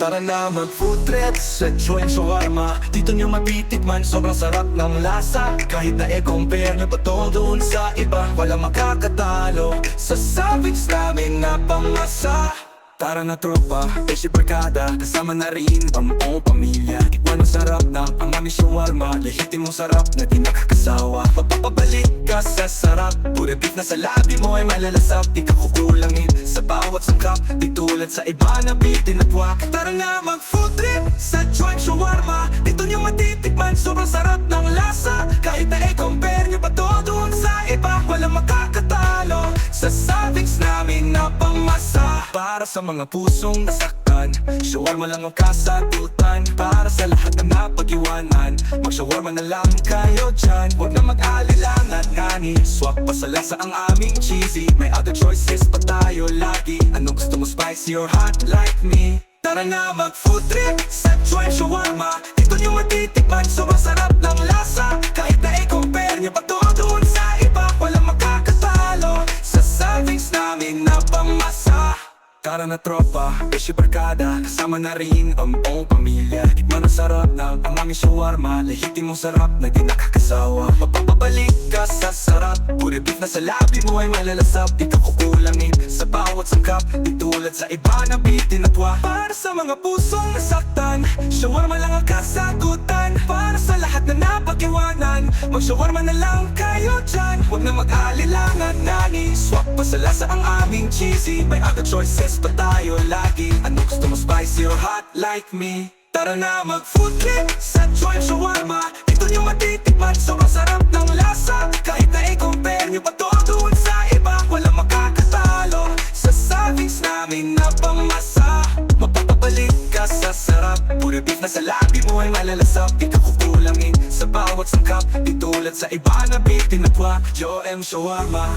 Tara na mag-food trip sa Joint Shawarma. Dito nyo matitikman, sobrang sarap ng lasa. Kahit na i-compare nyo pa to doon sa iba, walang makakatalo sa savings namin na pamasa. Tara na tropa, Beshi Barkada, kasama na rin ang buong pamilya. Tikman ang sarap ng aming shawarma, lehitimong sarap na di nakakasawa. Magpapabalik ka sa sarap, pure beef na sa labi mo ay malalasap. Di ka kukulangin sa bawat sangkap, di tulad sa iba na bitin at wak. Tara na mag-food trip sa Joint Shawarma. Dito nyo matitikman, sobrang sarap ng lasa. Kahit na i-compare nyo pa to doon sa iba, walang makakatalo sa savings namin na pamasa. Para sa mga pusong nasaktan, shawarma lang ang kasagutan. Para sa lahat na napag-iwanan, mag-shawarma na lang kayo dyan. Huwag na mag-alilangan, ngani swak pa sa lasa ang aming cheesy. May other choices pa tayo lagi. Anong gusto mo, spicy or hot like me? Tara na mag-food trip sa Joint Shawarma. Dito nyo matitikman, sobrang sarap ng lasa. Kahit na i-compare nyo pa to doon sa iba, walang makakatalo sa savings namin na pamasa. Tara na tropa, Beshi Barkada, kasama na rin ang buong pamilya. Tikman ang sarap ng aming shawarma, lehitimong sarap na di nakakasawa. Magpapabalik ka sa sarap, pure beef na sa labi mo ay malalasap. Di ka kukulangin sa bawat sangkap, di tulad sa iba na bitin at wak. Para sa mga pusong nasaktan, shawarma lang ang kasagutan. Para sa lahat na napag-iwanan, mag-shawarma na lang kayo dyan. Huwag na mag-alilangan, nani swak pa sa lasa ang aming cheesy. May other choices pa tayo lagi. Ano gusto mo, spicy or hot like me? Tara na mag-food trip sa Joint Shawarma. Dito nyo matitikman, sobrang sarap ng lasa. Kahit na i-compare nyo pa to doon sa iba, walang makakatalo sa savings namin na pamasa. Magpapabalik ka sa sarap, pure beef na sa labi mo ay malalasap. Di ka kukulangin sa bawat sangkap, di tulad sa iba na bitin at wak. Joem Shawarma.